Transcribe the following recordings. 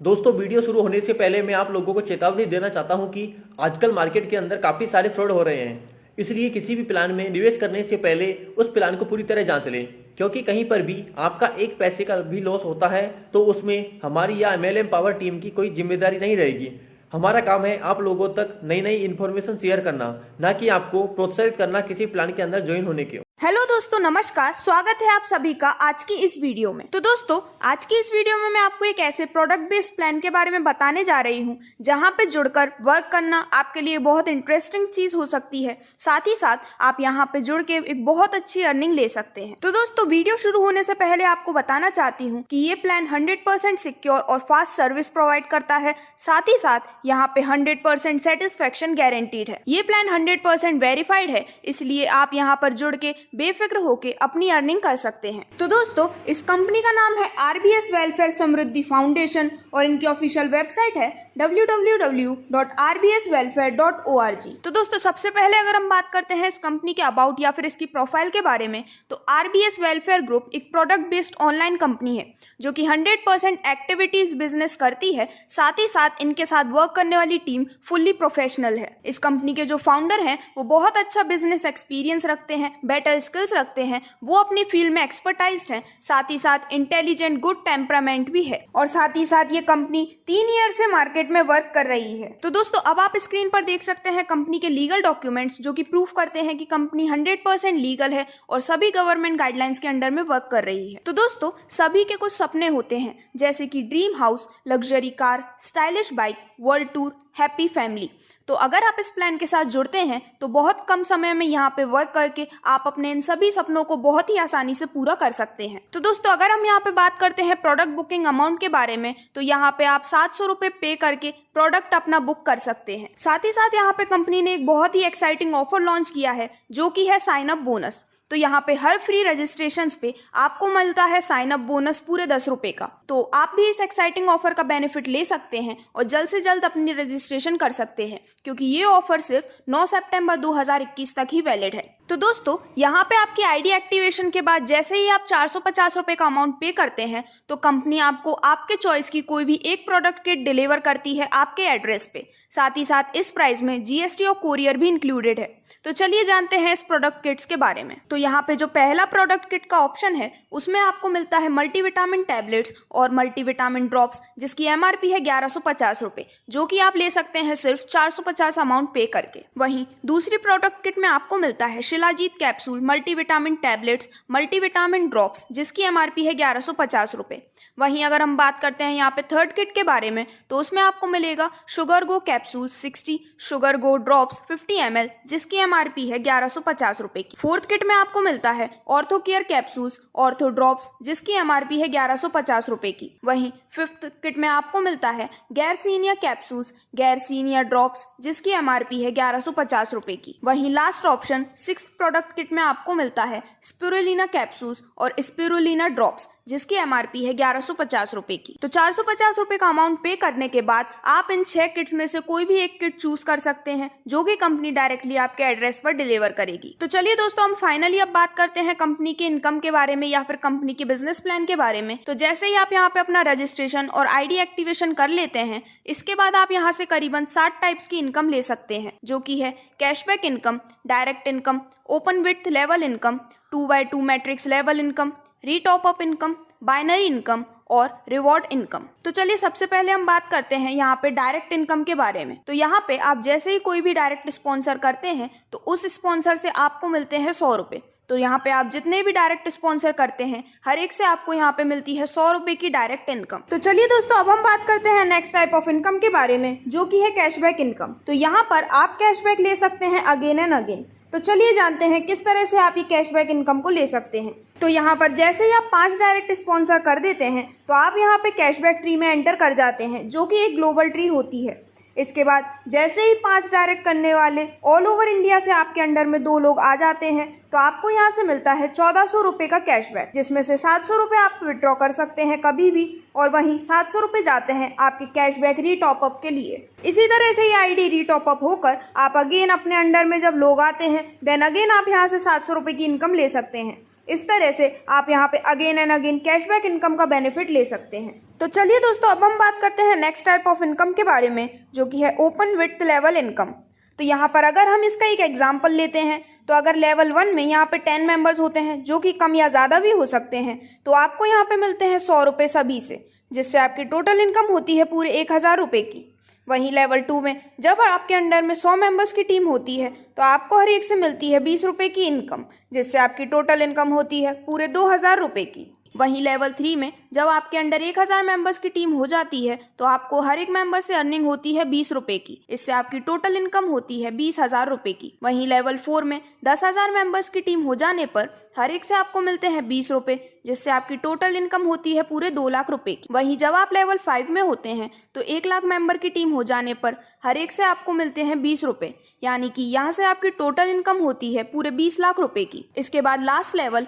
दोस्तों वीडियो शुरू होने से पहले मैं आप लोगों को चेतावनी देना चाहता हूं कि आजकल मार्केट के अंदर काफ़ी सारे फ्रॉड हो रहे हैं। इसलिए किसी भी प्लान में निवेश करने से पहले उस प्लान को पूरी तरह जांच लें, क्योंकि कहीं पर भी आपका एक पैसे का भी लॉस होता है तो उसमें हमारी या MLM पावर टीम की कोई जिम्मेदारी नहीं रहेगी। हमारा काम है आप लोगों तक नई नई इन्फॉर्मेशन शेयर करना, ना कि आपको प्रोत्साहित करना किसी प्लान के अंदर ज्वाइन होने के। हेलो दोस्तों, नमस्कार। स्वागत है आप सभी का आज की इस वीडियो में। तो दोस्तों, आज की इस वीडियो में मैं आपको एक ऐसे प्रोडक्ट बेस्ड प्लान के बारे में बताने जा रही हूं जहां पे जुड़कर वर्क करना आपके लिए बहुत इंटरेस्टिंग चीज हो सकती है। साथ ही साथ आप यहां पे जुड़ के एक बहुत अच्छी अर्निंग ले सकते हैं। तो दोस्तों, वीडियो शुरू होने से पहले आपको बताना चाहती हूँ कि ये प्लान 100% सिक्योर और फास्ट सर्विस प्रोवाइड करता है। साथ ही साथ यहाँ पे 100% सेटिस्फेक्शन गारंटीड है। ये प्लान 100% वेरीफाइड है, इसलिए आप यहाँ पर जुड़ के बेफिक्र होके अपनी अर्निंग कर सकते हैं। तो दोस्तों, इस कंपनी का नाम है RBS वेलफेयर समृद्धि फाउंडेशन और इनकी ऑफिशियल वेबसाइट है www.rbswelfare.org। तो दोस्तों, सबसे पहले अगर हम बात करते हैं इस कंपनी के अबाउट या फिर इसकी प्रोफाइल के बारे में, तो RBS वेलफेयर ग्रुप एक प्रोडक्ट बेस्ड ऑनलाइन कंपनी है जो कि 100% एक्टिविटीज बिजनेस करती है। साथ ही साथ इनके साथ वर्क करने वाली टीम फुल्ली प्रोफेशनल है। इस कंपनी के जो फाउंडर हैं वो बहुत अच्छा बिजनेस एक्सपीरियंस रखते हैं, बेटर स्किल्स रखते हैं, वो अपनी फील्ड में एक्सपर्टाइज्ड हैं। साथ ही साथ इंटेलिजेंट, गुड टेम्परामेंट भी है और साथ ही साथ ये कंपनी 3 ईयर से मार्केट में वर्क कर रही है। तो दोस्तों, अब आप स्क्रीन पर देख सकते हैं कंपनी के लीगल डॉक्यूमेंट्स जो कि प्रूफ करते हैं कि कंपनी 100% लीगल है और सभी गवर्नमेंट गाइडलाइंस के अंडर में वर्क कर रही है। तो दोस्तों, सभी के कुछ सपने होते हैं, जैसे कि dream house, luxury car, stylish bike, world tour, happy family. तो अगर आप इस प्लान के साथ जुड़ते हैं तो बहुत कम समय में यहाँ पे वर्क करके आप अपने इन सभी सपनों को बहुत ही आसानी से पूरा कर सकते हैं। तो दोस्तों, अगर हम यहाँ पे बात करते हैं प्रोडक्ट बुकिंग अमाउंट के बारे में, तो यहाँ पे आप 700 रुपए पे करके प्रोडक्ट अपना बुक कर सकते हैं। साथ ही साथ यहाँ पे कंपनी ने एक बहुत ही एक्साइटिंग ऑफर लॉन्च किया है जो कि है साइन अप बोनस। तो यहाँ पे हर फ्री रजिस्ट्रेशंस पे आपको मिलता है साइन अप बोनस पूरे 10 रुपए का। तो आप भी इस एक्साइटिंग ऑफर का बेनिफिट ले सकते हैं और जल्द से जल्द अपनी रजिस्ट्रेशन कर सकते हैं, क्योंकि ये ऑफर सिर्फ 9 सितंबर 2021 तक ही वैलिड है। तो दोस्तों, यहाँ पे आपकी आईडी एक्टिवेशन के बाद जैसे ही आप 450 रुपए का अमाउंट पे करते हैं तो कंपनी आपको आपके चॉइस की कोई भी एक प्रोडक्ट किट डिलीवर करती है आपके एड्रेस पे। साथ ही साथ इस प्राइस में GST और कोरियर भी इंक्लूडेड है। तो चलिए जानते हैं इस प्रोडक्ट किट्स के बारे में। तो यहाँ पे जो पहला प्रोडक्ट किट का ऑप्शन है उसमें आपको मिलता है मल्टीविटामिन टैबलेट्स और मल्टीविटामिन ड्रॉप्स, जिसकी MRP है 1150 रुपए, जो कि आप ले सकते हैं सिर्फ 450 अमाउंट पे करके। वहीं दूसरी प्रोडक्ट किट में आपको मिलता है shilajit capsule, multivitamin tablets, multivitamin drops, जिसकी MRP है 1150 रुपए। वहीं अगर हम बात करते हैं यहाँ पे थर्ड किट के बारे में, तो उसमें आपको मिलेगा शुगर गो कैप्सूल 60, शुगर गो ड्रॉप्स 50 ml, जिसकी MRP है 1150 रुपए की। फोर्थ किट में आपको मिलता है ortho care capsules, ortho drops, जिसकी MRP है 1150 रुपए की। वहीं फिफ्थ किट में आपको मिलता है गैरसीनिया कैप्सूल्स, गैरसीनिया ड्रॉप्स, जिसकी MRP है 1150 रुपए की। वहीं last option sixth product kit में आपको मिलता है स्पिरुलिना कैप्सूल्स और स्पिरुलिना ड्रॉप्स, जिसकी MRP है 1150 रुपए की। तो 450 रुपए का अमाउंट पे करने के बाद आप इन 6 किट्स में से कोई भी एक किट चूज कर सकते हैं, जो कि कंपनी डायरेक्टली आपके एड्रेस पर डिलीवर करेगी। तो चलिए दोस्तों, हम फाइनली अब बात करते हैं कंपनी के इनकम के बारे में या फिर कंपनी के बिजनेस प्लान के बारे में। तो जैसे ही आप यहाँ पे अपना रजिस्ट्रेशन और आईडी एक्टिवेशन कर लेते हैं, इसके बाद आप यहाँ से करीबन 7 टाइप्स की इनकम ले सकते हैं, जो कि है cashback income, direct income, open width level income, 2x2 matrix level income, retop up income, binary income और रिवॉर्ड इनकम। तो चलिए सबसे पहले हम बात करते हैं यहाँ पे डायरेक्ट इनकम के बारे में। तो यहाँ पे आप जैसे ही कोई भी डायरेक्ट स्पॉन्सर करते हैं तो उस स्पॉन्सर से आपको मिलते हैं 100 रुपए। तो यहाँ पे आप जितने भी डायरेक्ट स्पॉन्सर करते हैं हर एक से आपको यहाँ पे मिलती है 100 रुपए की डायरेक्ट इनकम। तो चलिए दोस्तों, अब हम बात करते हैं नेक्स्ट टाइप ऑफ इनकम के बारे में, जो कि है कैशबैक इनकम। तो यहाँ पर आप कैशबैक ले सकते हैं अगेन एंड अगेन। तो चलिए जानते हैं किस तरह से आप ये कैशबैक इनकम को ले सकते हैं। तो यहाँ पर जैसे ही आप 5 डायरेक्ट स्पॉन्सर कर देते हैं तो आप यहाँ पे कैशबैक ट्री में एंटर कर जाते हैं, जो कि एक ग्लोबल ट्री होती है। इसके बाद जैसे ही 5 डायरेक्ट करने वाले ऑल ओवर इंडिया से आपके अंडर में 2 लोग आ जाते हैं तो आपको यहाँ से मिलता है 1400 रुपये का कैशबैक, जिसमें से 700 रुपये आप विड्रॉ कर सकते हैं कभी भी, और वहीं 700 रुपये जाते हैं आपके कैशबैक रीटॉप अप के लिए। इसी तरह से ये आईडी रीटॉप अप होकर आप अगेन अपने अंडर में जब लोग आते हैं देन अगेन आप यहाँ से 700 रुपये की इनकम ले सकते हैं। इस तरह से आप यहाँ पे again and again cashback income का बेनिफिट ले सकते हैं। तो चलिए दोस्तों, अब हम बात करते हैं नेक्स्ट टाइप ऑफ इनकम के बारे में, जो कि है ओपन विड्थ लेवल इनकम। तो यहाँ पर अगर हम इसका एक एग्जाम्पल लेते हैं, तो अगर लेवल 1 में यहाँ पे 10 मेंबर्स होते हैं, जो कि कम या ज़्यादा भी हो सकते हैं, तो आपको यहाँ पे मिलते हैं 100 रुपये सभी से, जिससे आपकी टोटल इनकम होती है पूरे 1000 रुपये की। वहीं लेवल 2 में जब आपके अंडर में 100 मेंबर्स की टीम होती है, तो आपको हर एक से मिलती है 20 रुपये की इनकम, जिससे आपकी टोटल इनकम होती है पूरे 2000 रुपये की। वहीं लेवल 3 में जब आपके अंडर 1000 मेंबर्स की टीम हो जाती है, तो आपको हर एक मेंबर से अर्निंग होती है 20 रुपये की। इससे आपकी टोटल इनकम होती है 20,000 रुपये की। वहीं लेवल 4 में 10,000 मेंबर्स की टीम हो जाने पर हर एक से आपको मिलते हैं 20 रुपये, जिससे आपकी टोटल इनकम होती है पूरे 2 लाख रुपए की। वहीं जब आप लेवल 5 में होते हैं, तो 1 लाख मेंबर की टीम हो जाने पर हर एक से आपको मिलते हैं 20 रुपये, यानी कि यहाँ से आपकी टोटल इनकम होती है पूरे 20 लाख रुपए की। इसके बाद लास्ट लेवल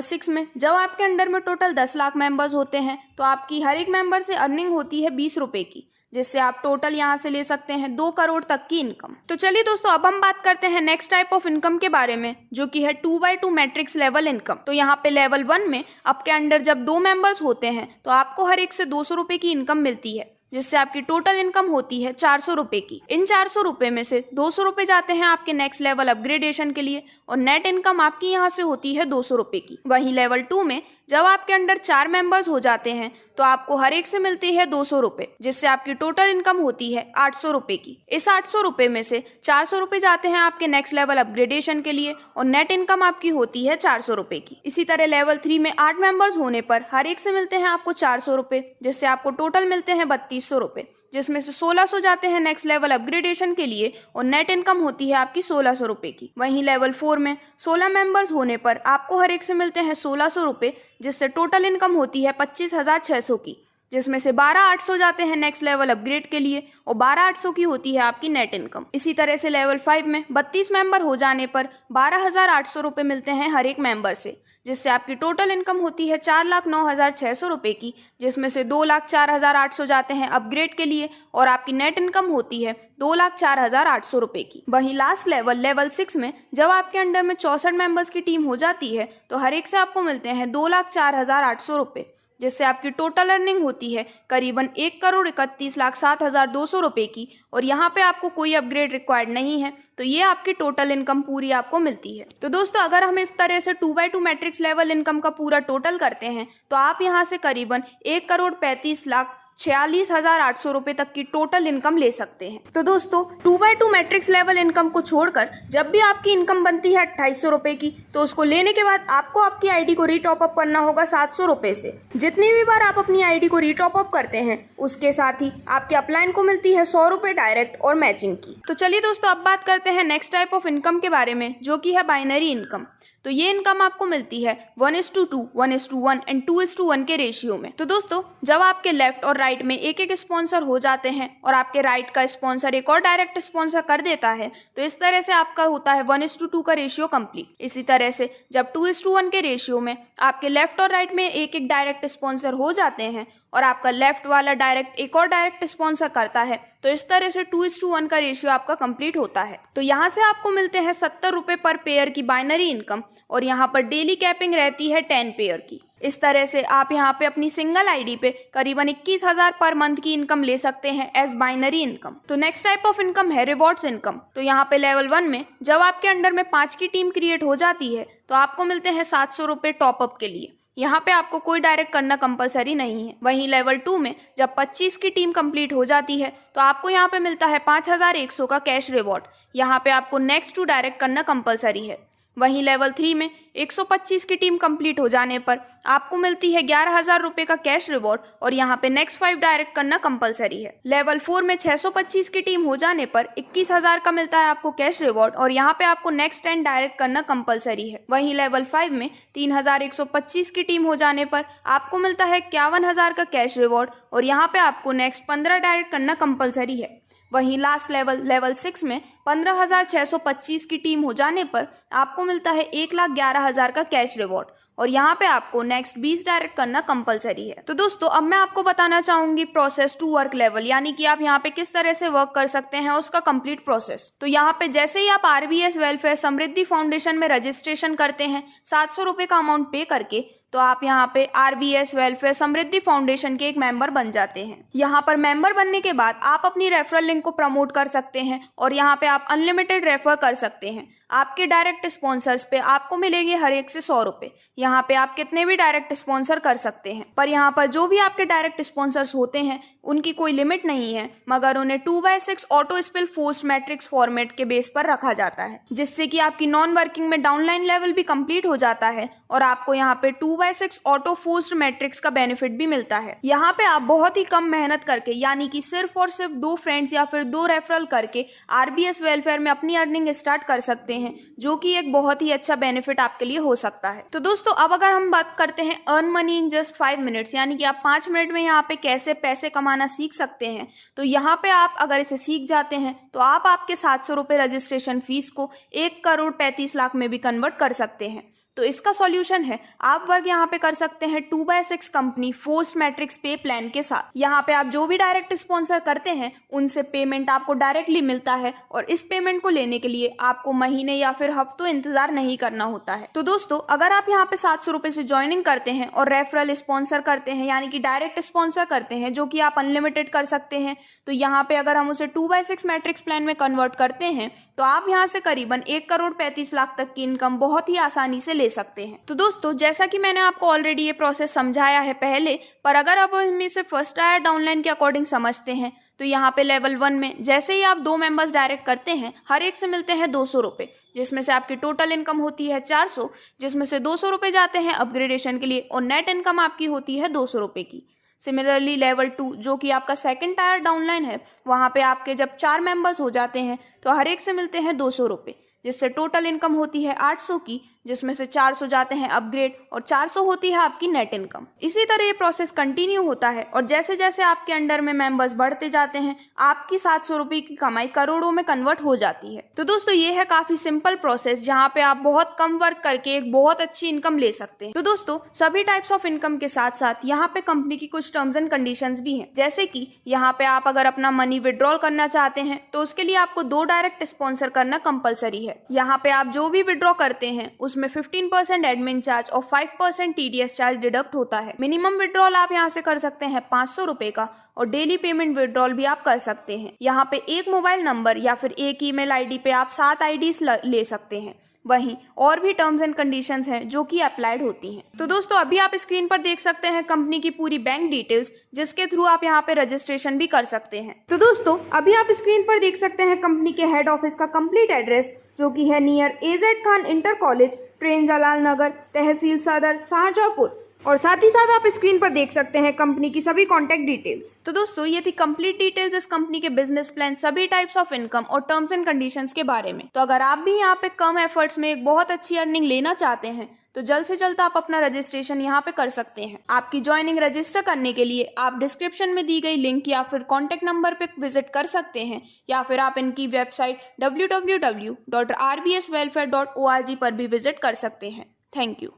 6 में जब आपके अंडर में टोटल 10 लाख मेंबर्स होते हैं, तो आपकी हर एक मेंबर से अर्निंग होती है 20 रुपये की, जिससे आप टोटल यहाँ से ले सकते हैं 2 करोड़ तक की इनकम। तो चलिए दोस्तों, अब हम बात करते हैं नेक्स्ट टाइप ऑफ इनकम के बारे में, जो कि है 2x2 मैट्रिक्स लेवल इनकम। तो यहाँ पे लेवल 1 में आपके अंडर जब 2 मेंबर्स होते हैं, तो आपको हर एक से 200 रुपये की इनकम मिलती है, जिससे आपकी टोटल इनकम होती है 400 रुपये की। इन 400 रुपये में से 200 रुपये जाते हैं आपके नेक्स्ट लेवल अपग्रेडेशन के लिए, और नेट इनकम आपकी यहाँ से होती है 200 रुपये की। वहीं लेवल 2 में जब आपके अंडर 4 मेंबर्स हो जाते हैं, तो आपको हर एक से मिलती है 200 रुपये, जिससे आपकी टोटल इनकम होती है 800 रुपये की। इस 800 रुपये में से 400 रुपये जाते हैं आपके नेक्स्ट लेवल अपग्रेडेशन के लिए, और नेट इनकम आपकी होती है 400 रुपये की। इसी तरह लेवल 3 में 8 मेंबर्स होने पर हर एक से मिलते हैं आपको 400 रुपये, जिससे आपको टोटल मिलते हैं 3200 रुपये, जिसमें से 1600 जाते हैं नेक्स्ट लेवल अपग्रेडेशन के लिए, और नेट इनकम होती है आपकी 1600 रुपये की। वहीं लेवल 4 में 16 मेंबर्स होने पर आपको हर एक से मिलते हैं 1600 रुपये, जिससे टोटल इनकम होती है 25,600 की, जिसमें से 12,800 जाते हैं नेक्स्ट लेवल अपग्रेड के लिए, और 12,800 की होती है आपकी नेट इनकम। इसी तरह से लेवल 5 में 32 मेंबर हो जाने पर 12,800 रुपये मिलते हैं हर एक मेंबर से, जिससे आपकी टोटल इनकम होती है 4,09,600 रुपये की, जिसमें से 2,04,800 जाते हैं अपग्रेड के लिए, और आपकी नेट इनकम होती है 2,04,800 रुपये की। वहीं लास्ट लेवल 6 में जब आपके अंडर में 64 मेंबर्स की टीम हो जाती है, तो हर एक से आपको मिलते हैं 2,04,800 रुपये, जिससे आपकी टोटल अर्निंग होती है करीबन 1,31,07,200 रुपये की, और यहाँ पे आपको कोई अपग्रेड रिक्वायर्ड नहीं है। तो ये आपकी टोटल इनकम पूरी आपको मिलती है। तो दोस्तों, अगर हम इस तरह से 2x2 मैट्रिक्स लेवल इनकम का पूरा टोटल करते हैं, तो आप यहाँ से करीबन 1,35,46,800 रुपये तक की टोटल इनकम ले सकते हैं। तो दोस्तों, 2x2 मैट्रिक्स लेवल इनकम को छोड़कर जब भी आपकी इनकम बनती है 2800 रुपये की, तो उसको लेने के बाद आपको आपकी आईडी को रीटॉप अप करना होगा 700 रुपये से। जितनी भी बार आप अपनी आईडी को रीटॉप अप करते हैं, उसके साथ ही आपके अपलाइन को मिलती है 100 रुपये डायरेक्ट और मैचिंग की। तो चलिए दोस्तों, अब बात करते हैं नेक्स्ट टाइप ऑफ इनकम के बारे में, जो कि है बाइनरी इनकम। तो ये इनकम आपको मिलती है 1:2, 1:1 एंड 2:1 के रेशियो में। तो दोस्तों, जब आपके लेफ्ट और राइट में एक एक स्पॉन्सर हो जाते हैं, और आपके राइट का स्पॉन्सर एक और डायरेक्ट स्पॉन्सर कर देता है, तो इस तरह से आपका होता है 1:2 का रेशियो कंप्लीट। इसी तरह से जब 2:1 के रेशियो में आपके लेफ्ट और राइट में एक एक डायरेक्ट स्पॉन्सर हो जाते हैं, और आपका लेफ्ट वाला डायरेक्ट एक और डायरेक्ट स्पॉन्सर करता है, तो इस तरह से 2:1 का रेशियो आपका कंप्लीट होता है। तो यहाँ से आपको मिलते हैं 70 रुपये पर पेयर की बाइनरी इनकम, और यहाँ पर डेली कैपिंग रहती है 10 पेयर की। इस तरह से आप यहाँ पे अपनी सिंगल आईडी पे करीबन 21,000 पर मंथ की इनकम ले सकते हैं एज बाइनरी इनकम। तो नेक्स्ट टाइप ऑफ इनकम है रिवॉर्ड्स इनकम। तो यहाँ पे लेवल 1 में जब आपके अंडर में 5 की टीम क्रिएट हो जाती है, तो आपको मिलते हैं 700 रुपये टॉपअप के लिए। यहाँ पे आपको कोई डायरेक्ट करना कंपलसरी नहीं है। वहीं लेवल 2 में जब 25 की टीम कंप्लीट हो जाती है, तो आपको यहाँ पे मिलता है 5,100 का कैश रिवॉर्ड। यहाँ पे आपको नेक्स्ट 2 डायरेक्ट करना कंपलसरी है। वहीं लेवल 3 में 125 की टीम कंप्लीट हो जाने पर आपको मिलती है 11,000 रुपये का कैश रिवॉर्ड, और यहाँ पे नेक्स्ट 5 डायरेक्ट करना कंपलसरी है। लेवल 4 में 625 की टीम हो जाने पर 21,000 का मिलता है आपको कैश रिवॉर्ड, और यहाँ पे आपको नेक्स्ट 10 डायरेक्ट करना कंपलसरी है। वहीं लेवल 5 में 3,125 की टीम हो जाने पर आपको मिलता है 51,000 का कैश रिवॉर्ड, और यहाँ पे आपको नेक्स्ट 15 डायरेक्ट करना कंपलसरी है। वहीं लास्ट लेवल 6 में 15,625 की टीम हो जाने पर आपको मिलता है 1,11,000 का कैश रिवॉर्ड, और यहाँ पे आपको नेक्स्ट 20 डायरेक्ट करना कंपलसरी है। तो दोस्तों, अब मैं आपको बताना चाहूंगी प्रोसेस टू वर्क लेवल, यानी कि आप यहाँ पे किस तरह से वर्क कर सकते हैं उसका कंप्लीट प्रोसेस। तो यहाँ पे जैसे ही आप RBS वेलफेयर समृद्धि फाउंडेशन में रजिस्ट्रेशन करते हैं 700 रुपये का अमाउंट पे करके, तो आप यहाँ पे RBS वेलफेयर समृद्धि फाउंडेशन के एक मेंबर बन जाते हैं। यहाँ पर मेंबर बनने के बाद आप अपनी रेफरल लिंक को प्रमोट कर सकते हैं और यहाँ पे आप अनलिमिटेड रेफर कर सकते हैं। आपके डायरेक्ट स्पॉन्सर्स पे आपको मिलेंगे हर एक से 100 रुपए। यहाँ पे आप कितने भी डायरेक्ट स्पॉन्सर कर सकते हैं, पर यहाँ पर जो भी आपके डायरेक्ट स्पॉन्सर्स होते हैं उनकी कोई लिमिट नहीं है, मगर उन्हें 2/6 auto spill forced matrix format के बेस पर रखा जाता है, जिससे कि आपकी नॉन वर्किंग में डाउनलाइन लेवल भी कंप्लीट हो जाता है और आपको यहाँ पे 2/6 ऑटो फोर्स्ड मैट्रिक्स का बेनिफिट भी मिलता है। यहाँ पे आप बहुत ही कम मेहनत करके, यानी कि सिर्फ और सिर्फ 2 फ्रेंड्स या फिर 2 रेफरल करके RBS वेलफेयर में अपनी अर्निंग स्टार्ट कर सकते हैं, जो कि एक बहुत ही अच्छा बेनिफिट आपके लिए हो सकता है। तो दोस्तों, अब अगर हम बात करते हैं earn money in just 5 minutes, यानी कि आप 5 मिनट में यहाँ पे कैसे पैसे कमाना सीख सकते हैं, तो यहाँ पे आप अगर इसे सीख जाते हैं तो आप आपके 700 रुपये रजिस्ट्रेशन फीस को 1,35,00,000 में भी कन्वर्ट कर सकते हैं। तो इसका सॉल्यूशन है, आप वर्क यहाँ पे कर सकते हैं 2/6 कंपनी फोर्स्ड मैट्रिक्स पे प्लान के साथ। यहाँ पे आप जो भी डायरेक्ट स्पॉन्सर करते हैं उनसे पेमेंट आपको डायरेक्टली मिलता है और इस पेमेंट को लेने के लिए आपको महीने या फिर हफ्तों इंतजार नहीं करना होता है। तो दोस्तों, अगर आप यहाँ पे 700 रुपये से ज्वाइनिंग करते हैं और रेफरल स्पॉन्सर करते हैं, यानी कि डायरेक्ट स्पॉन्सर करते हैं, जो कि आप अनलिमिटेड कर सकते हैं, तो यहाँ पे अगर हम उसे 2/6 मैट्रिक्स प्लान में कन्वर्ट करते हैं तो आप यहाँ से करीबन 1,35,00,000 तक की इनकम बहुत ही आसानी से ले सकते हैं। तो दोस्तों, जैसा कि मैंने आपको ऑलरेडी ये प्रोसेस समझाया है पहले, पर अगर आप इनमें से फर्स्ट आया डाउनलाइन के अकॉर्डिंग समझते हैं तो यहाँ पे लेवल 1 में जैसे ही आप 2 मेंबर्स डायरेक्ट करते हैं, हर एक से मिलते हैं 200 रुपये, जिसमें से आपकी टोटल इनकम होती है 400, जिसमें से 200 रुपये जाते हैं अपग्रेडेशन के लिए और नेट इनकम आपकी होती है 200 रुपये की। सिमिलरली लेवल 2, जो कि आपका सेकंड टायर डाउनलाइन है, वहाँ पे आपके जब 4 मेंबर्स हो जाते हैं तो हर एक से मिलते हैं 200 रुपये, जिससे टोटल इनकम होती है 800 की, जिसमें से 400 जाते हैं अपग्रेड और 400 होती है आपकी नेट इनकम। इसी तरह ये प्रोसेस कंटिन्यू होता है और जैसे जैसे आपके अंडर में मेंबर्स बढ़ते जाते हैं, आपकी 700 रुपये की कमाई करोड़ों में कन्वर्ट हो जाती है। तो दोस्तों, ये है काफी सिंपल प्रोसेस जहाँ पे आप बहुत कम वर्क करके एक बहुत अच्छी इनकम ले सकते हैं। तो दोस्तों, सभी टाइप्स ऑफ इनकम के साथ साथ यहाँ पे कंपनी की कुछ टर्म्स एंड कंडीशंस भी हैं, जैसे कि यहाँ पे आप अगर अपना मनी विड्रॉल करना चाहते हैं तो उसके लिए आपको 2 डायरेक्ट स्पॉन्सर करना कंपलसरी है। यहाँ पे आप जो भी विड्रॉ करते हैं उसमें 15% एडमिन चार्ज और 5% TDS चार्ज डिडक्ट होता है। मिनिमम विड्रॉल आप यहाँ से कर सकते हैं 500 रुपए का और डेली पेमेंट विड्रॉल भी आप कर सकते हैं। यहाँ पे एक मोबाइल नंबर या फिर एक ईमेल आईडी पे आप 7 IDs ले सकते हैं। वहीं और भी टर्म्स एंड कंडीशंस हैं जो कि अप्लाइड होती हैं। तो दोस्तों, अभी आप स्क्रीन पर देख सकते हैं कंपनी की पूरी बैंक डिटेल्स, जिसके थ्रू आप यहाँ पे रजिस्ट्रेशन भी कर सकते हैं। तो दोस्तों, अभी आप स्क्रीन पर देख सकते हैं कंपनी के हेड ऑफिस का कंप्लीट एड्रेस, जो कि है near AZ Khan inter college, ट्रेन जलाल नगर, तहसील सदर, शाहजहांपुर। और साथ ही साथ आप स्क्रीन पर देख सकते हैं कंपनी की सभी कॉन्टैक्ट डिटेल्स। तो दोस्तों, ये थी कंप्लीट डिटेल्स इस कंपनी के बिजनेस प्लान, सभी टाइप्स ऑफ इनकम और टर्म्स एंड कंडीशंस के बारे में। तो अगर आप भी यहाँ पे कम एफर्ट्स में एक बहुत अच्छी अर्निंग लेना चाहते हैं तो जल्द से जल्द आप अपना रजिस्ट्रेशन यहाँ पे कर सकते हैं। आपकी ज्वाइनिंग रजिस्टर करने के लिए आप डिस्क्रिप्शन में दी गई लिंक या फिर कॉन्टैक्ट नंबर पे विजिट कर सकते हैं, या फिर आप इनकी वेबसाइट www.rbswelfare.org पर भी विजिट कर सकते हैं। Thank you.